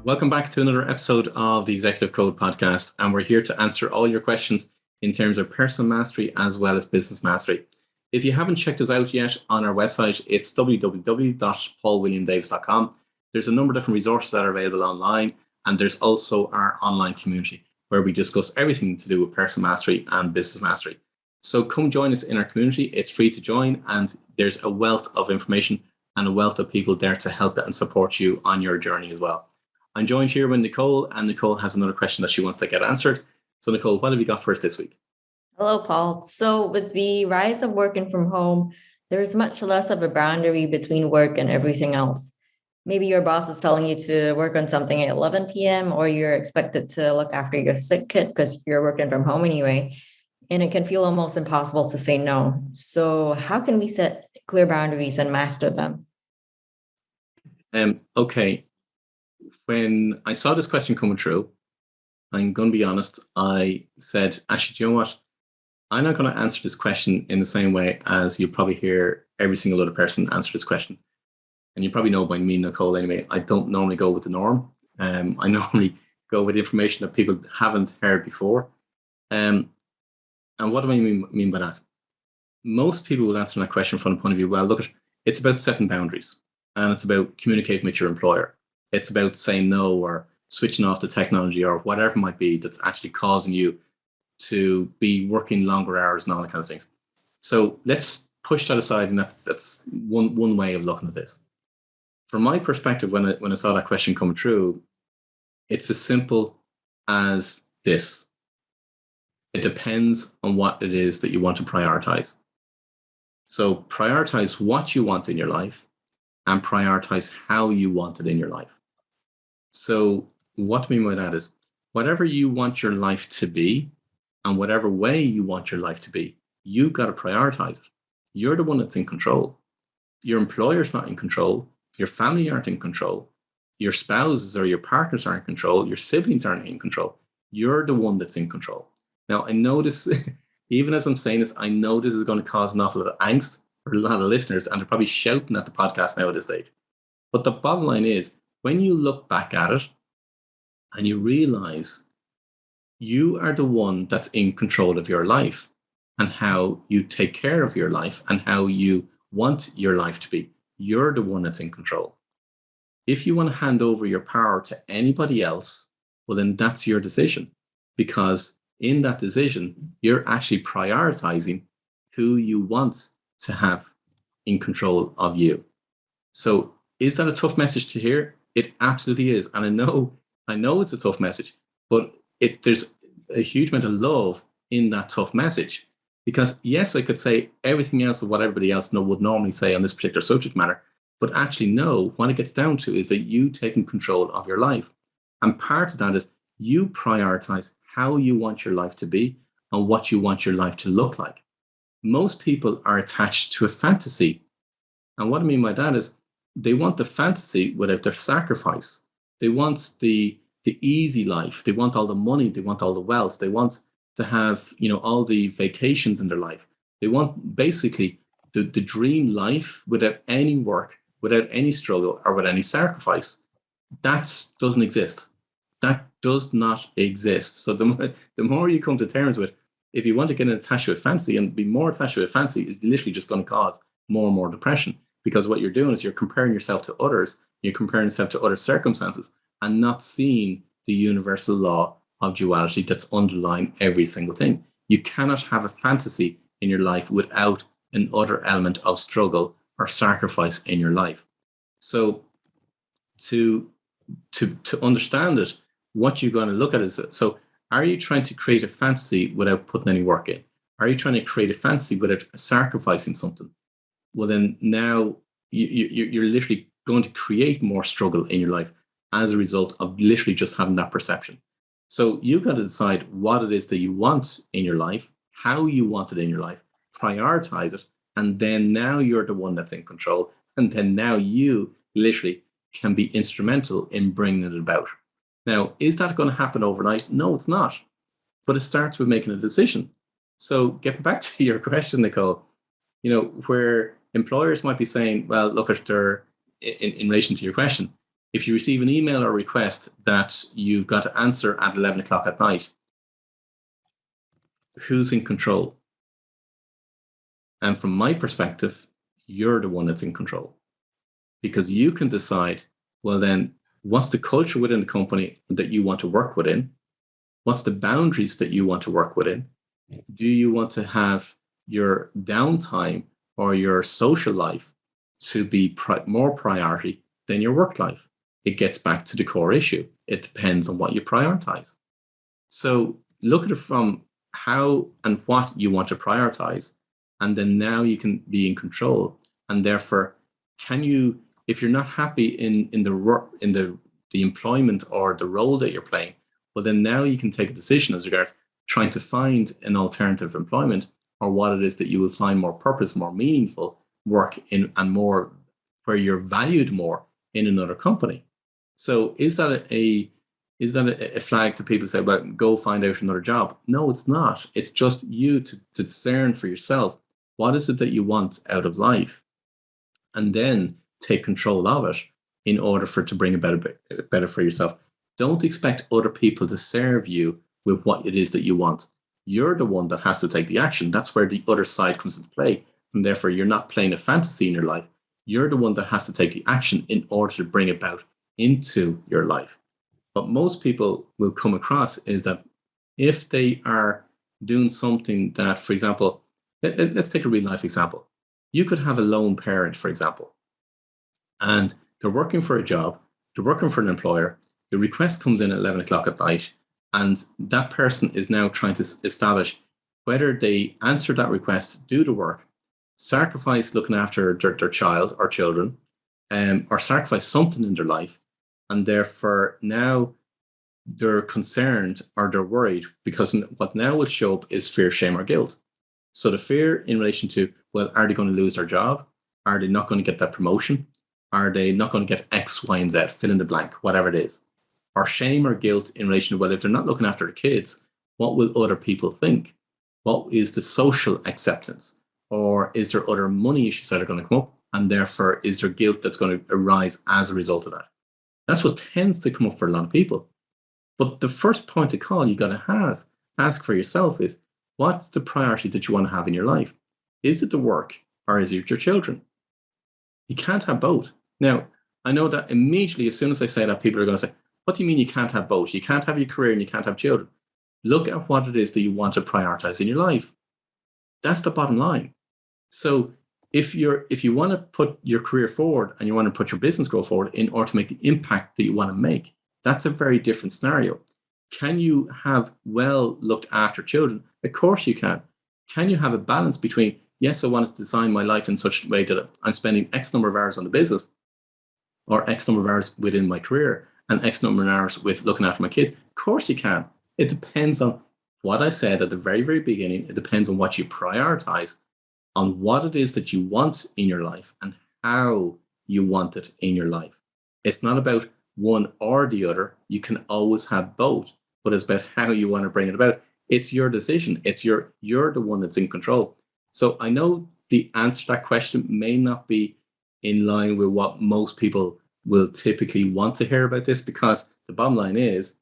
Welcome back to another episode of the Executive Code podcast. And we're here to answer all your questions in terms of personal mastery as well as business mastery. If you haven't checked us out yet on our website, it's www.paulwilliamdavis.com. There's a number of different resources that are available online. And there's also our online community where we discuss everything to do with personal mastery and business mastery. So come join us in our community. It's free to join, and there's a wealth of information and a wealth of people there to help and support you on your journey as well. I'm joined here with Nicole, and Nicole has another question that she wants to get answered. So Nicole, what have you got for us this week? Hello, Paul. So with the rise of working from home, there's much less of a boundary between work and everything else. Maybe your boss is telling you to work on something at 11 p.m., or you're expected to look after your sick kid because you're working from home anyway. And it can feel almost impossible to say no. So how can we set clear boundaries and master them? Okay. When I saw this question coming through, I'm going to be honest, I said, actually, do you know what? I'm not going to answer this question in the same way as you probably hear every single other person answer this question. And you probably know by me, Nicole, anyway, I don't normally go with the norm. I normally go with information that people haven't heard before. And what do I mean by that? Most people will answer that question from the point of view, well, look, it's about setting boundaries, and it's about communicating with your employer. It's about saying no or switching off the technology or whatever it might be that's actually causing you to be working longer hours and all that kind of things. So let's push that aside, and that's one way of looking at this. From my perspective, when I saw that question coming through, it's as simple as this. It depends on what it is that you want to prioritize. So prioritize what you want in your life and prioritize how you want it in your life. So what I mean by that is whatever you want your life to be and whatever way you want your life to be, you've got to prioritize it. You're the one that's in control. Your employer's not in control. Your family aren't in control. Your spouses or your partners aren't in control. Your siblings aren't in control. You're the one that's in control. Now, I know this, even as I'm saying this, I know this is going to cause an awful lot of angst for a lot of listeners, and they're probably shouting at the podcast now at this stage. But the bottom line is, when you look back at it and you realize you are the one that's in control of your life and how you take care of your life and how you want your life to be, you're the one that's in control. If you want to hand over your power to anybody else, well, then that's your decision, because in that decision, you're actually prioritizing who you want to have in control of you. So is that a tough message to hear? It absolutely is. And I know it's a tough message, but there's a huge amount of love in that tough message. Because yes, I could say everything else of what everybody else would normally say on this particular subject matter, but actually no, what it gets down to is that you taking control of your life. And part of that is you prioritize how you want your life to be and what you want your life to look like. Most people are attached to a fantasy. And what I mean by that is they want the fantasy without their sacrifice. They want the easy life. They want all the money. They want all the wealth. They want to have, all the vacations in their life. They want basically the dream life without any work, without any struggle, or without any sacrifice. That doesn't exist. That does not exist. So the more you come to terms with, if you want to get attached to a fancy and be more attached to a fancy, is literally just going to cause more and more depression, because what you're doing is you're comparing yourself to others, you're comparing yourself to other circumstances and not seeing the universal law of duality that's underlying every single thing. You cannot have a fantasy in your life without an other element of struggle or sacrifice in your life. So to understand it, what you're going to look at is, so are you trying to create a fantasy without putting any work in? Are you trying to create a fantasy without sacrificing something? Well, then now you're literally going to create more struggle in your life as a result of literally just having that perception. So you've got to decide what it is that you want in your life, how you want it in your life, prioritize it, and then now you're the one that's in control. And then now you literally can be instrumental in bringing it about. Now, is that going to happen overnight? No, it's not. But it starts with making a decision. So getting back to your question, Nicole, where employers might be saying, well, look at in relation to your question, If you receive an email or request that you've got to answer at 11 o'clock at night, who's in control? And from my perspective, you're the one that's in control, because you can decide, well, then what's the culture within the company that you want to work within? What's the boundaries that you want to work within? Do you want to have your downtime or your social life to be more priority than your work life? It gets back to the core issue. It depends on what you prioritize. So look at it from how and what you want to prioritize. And then now you can be in control. And therefore, can you, if you're not happy in the work, in the employment or the role that you're playing, well, then now you can take a decision as regards trying to find an alternative employment, or what it is that you will find more purpose, more meaningful work in, and more where you're valued more in another company. So is that a flag to people say, well, go find out another job? No, it's not. It's just you to discern for yourself, what is it that you want out of life? And then take control of it in order for it to bring it better for yourself. Don't expect other people to serve you with what it is that you want. You're the one that has to take the action. That's where the other side comes into play. And therefore, you're not playing a fantasy in your life. You're the one that has to take the action in order to bring about into your life. What most people will come across is that if they are doing something that, for example, let's take a real life example. You could have a lone parent, for example, and they're working for a job, they're working for an employer, the request comes in at 11 o'clock at night, and that person is now trying to establish whether they answer that request, do the work, sacrifice looking after their child or children, or sacrifice something in their life, and therefore now they're concerned or they're worried, because what now will show up is fear, shame, or guilt. So the fear in relation to, well, are they going to lose their job? Are they not going to get that promotion? Are they not going to get X, Y, and Z, fill in the blank, whatever it is? Or shame or guilt in relation to, well, if they're not looking after their kids, what will other people think? What is the social acceptance? Or is there other money issues that are going to come up? And therefore, is there guilt that's going to arise as a result of that? That's what tends to come up for a lot of people. But the first point of call you got to ask for yourself is, what's the priority that you want to have in your life? Is it the work, or is it your children? You can't have both. Now, I know that immediately, as soon as I say that, people are going to say, what do you mean you can't have both? You can't have your career and you can't have children. Look at what it is that you want to prioritize in your life. That's the bottom line. So if you want to put your career forward and you want to put your business growth forward in order to make the impact that you want to make, that's a very different scenario. Can you have well looked after children? Of course you can. Can you have a balance between, yes, I want to design my life in such a way that I'm spending X number of hours on the business, or X number of hours within my career, and X number of hours with looking after my kids? Of course you can. It depends on what I said at the very, very beginning. It depends on what you prioritize, on what it is that you want in your life and how you want it in your life. It's not about one or the other. You can always have both, but it's about how you want to bring it about. It's your decision. You're the one that's in control. So I know the answer to that question may not be in line with what most people will typically want to hear about this, because the bottom line is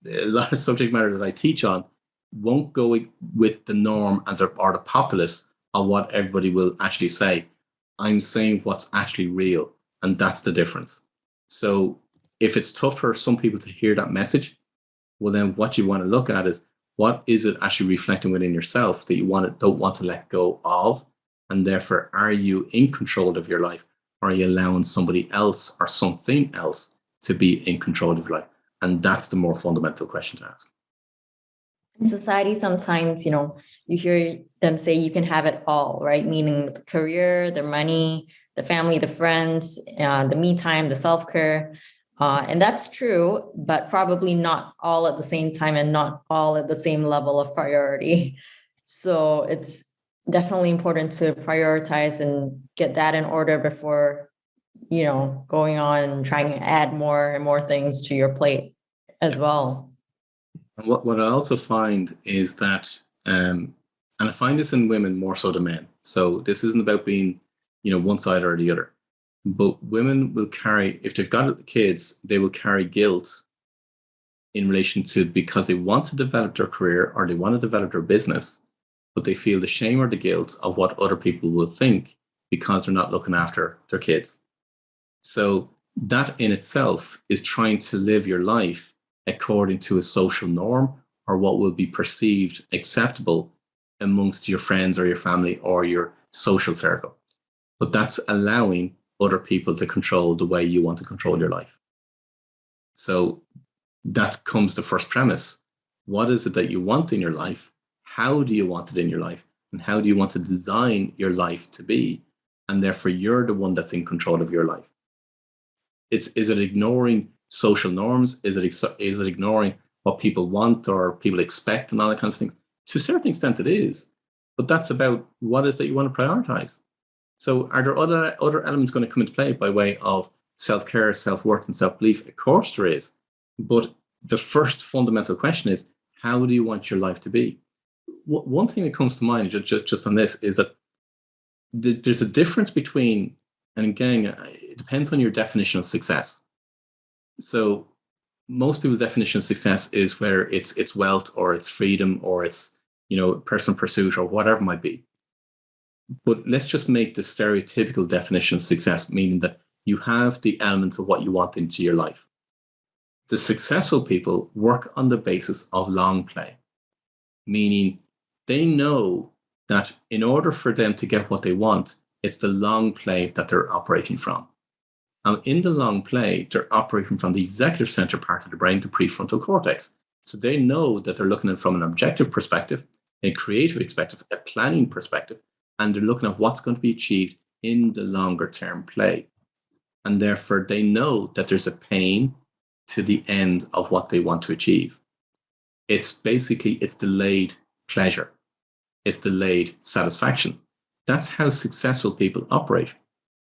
a lot of subject matter that I teach on won't go with the norm or the populace of what everybody will actually say. I'm saying what's actually real, and that's the difference. So if it's tough for some people to hear that message, well, then what you want to look at is, what is it actually reflecting within yourself that you don't want to let go of? And therefore, are you in control of your life? Or are you allowing somebody else or something else to be in control of your life? And that's the more fundamental question to ask. In society, sometimes, you hear them say you can have it all, right? Meaning the career, the money, the family, the friends, the me time, the self-care. And that's true, but probably not all at the same time and not all at the same level of priority. So it's definitely important to prioritize and get that in order before, going on and trying to add more and more things to your plate as well. And what I also find is that, and I find this in women more so than men. So this isn't about being, one side or the other. But women will carry, if they've got kids, they will carry guilt in relation to because they want to develop their career or they want to develop their business, but they feel the shame or the guilt of what other people will think because they're not looking after their kids. So that in itself is trying to live your life according to a social norm or what will be perceived acceptable amongst your friends or your family or your social circle. But that's allowing other people to control the way you want to control your life. So that comes the first premise. What is it that you want in your life? How do you want it in your life? And how do you want to design your life to be? And therefore, you're the one that's in control of your life. Is it ignoring social norms? Is it ignoring what people want or people expect and all that kind of things? To a certain extent, it is. But that's about what is that you want to prioritize. So are there other elements going to come into play by way of self-care, self-worth, and self-belief? Of course there is. But the first fundamental question is, how do you want your life to be? One thing that comes to mind just on this is that there's a difference between, and again, it depends on your definition of success. So most people's definition of success is whether it's wealth or it's freedom or it's, personal pursuit or whatever it might be. But let's just make the stereotypical definition of success, meaning that you have the elements of what you want into your life. The successful people work on the basis of long play, meaning they know that in order for them to get what they want, it's the long play that they're operating from. And in the long play, they're operating from the executive center part of the brain, the prefrontal cortex. So they know that they're looking at it from an objective perspective, a creative perspective, a planning perspective, and they're looking at what's going to be achieved in the longer term play. And therefore, they know that there's a pain to the end of what they want to achieve. It's delayed pleasure. It's delayed satisfaction. That's how successful people operate.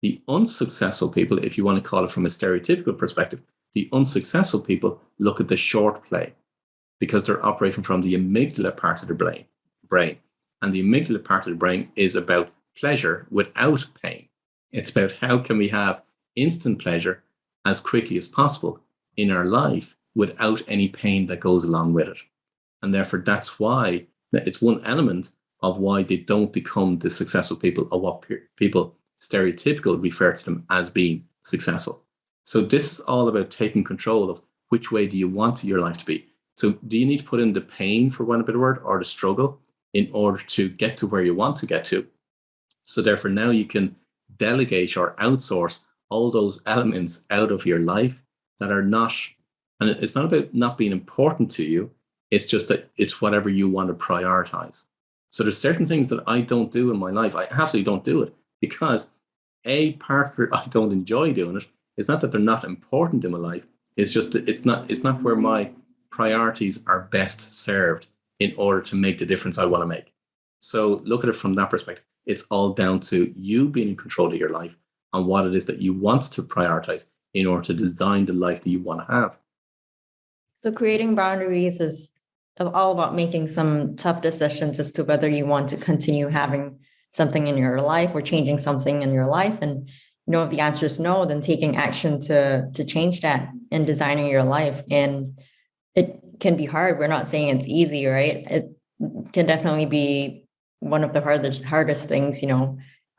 The unsuccessful people, if you want to call it from a stereotypical perspective, the unsuccessful people look at the short play because they're operating from the amygdala part of the brain. And the amygdala part of the brain is about pleasure without pain. It's about how can we have instant pleasure as quickly as possible in our life without any pain that goes along with it. And therefore, that's why it's one element of why they don't become the successful people or what people stereotypical refer to them as being successful. So this is all about taking control of which way do you want your life to be. So do you need to put in the pain, for one better word, or the struggle in order to get to where you want to get to? So therefore now you can delegate or outsource all those elements out of your life that are not, and it's not about not being important to you, it's just that it's whatever you want to prioritize. So there's certain things that I don't do in my life. I absolutely don't do it because part of it, I don't enjoy doing it. It's not that they're not important in my life. It's just that it's not where my priorities are best served in order to make the difference I want to make. So look at it from that perspective. It's all down to you being in control of your life and what it is that you want to prioritize in order to design the life that you want to have. So creating boundaries is all about making some tough decisions as to whether you want to continue having something in your life or changing something in your life. And if the answer is no, then taking action to change that and designing your life. And it can be hard. We're not saying it's easy, right? It can definitely be one of the hardest things,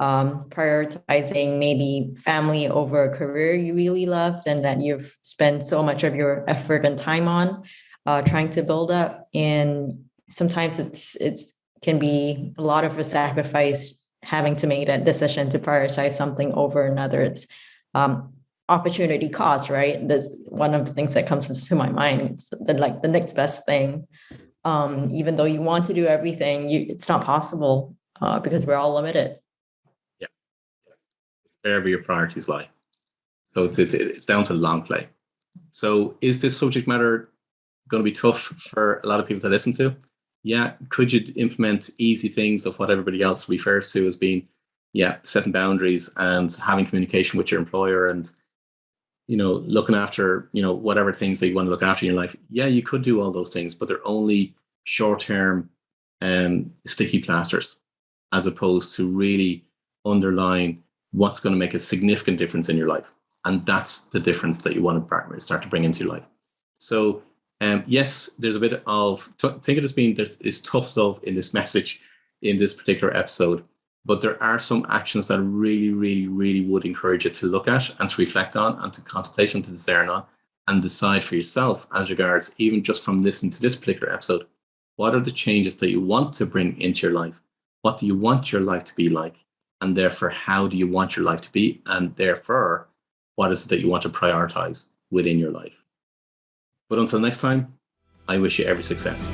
prioritizing maybe family over a career you really loved and that you've spent so much of your effort and time on trying to build up. And sometimes it can be a lot of a sacrifice having to make that decision to prioritize something over another. It's opportunity cost, right? That's one of the things that comes into my mind. It's the next best thing. Even though you want to do everything, it's not possible because we're all limited. Yeah. Wherever your priorities lie. So it's down to long play. So is this subject matter going to be tough for a lot of people to listen to? Yeah. Could you implement easy things of what everybody else refers to as being, setting boundaries and having communication with your employer and, looking after, whatever things that you want to look after in your life? Yeah, you could do all those things, but they're only short-term sticky plasters as opposed to really underlying what's going to make a significant difference in your life. And that's the difference that you want to start to bring into your life. So yes, there's a bit of, think of it as being, there's tough love in this message, in this particular episode, but there are some actions that really, really, really would encourage you to look at and to reflect on and to contemplate and to discern on and decide for yourself as regards, even just from listening to this particular episode, what are the changes that you want to bring into your life? What do you want your life to be like? And therefore, how do you want your life to be? And therefore, what is it that you want to prioritize within your life? But until next time, I wish you every success.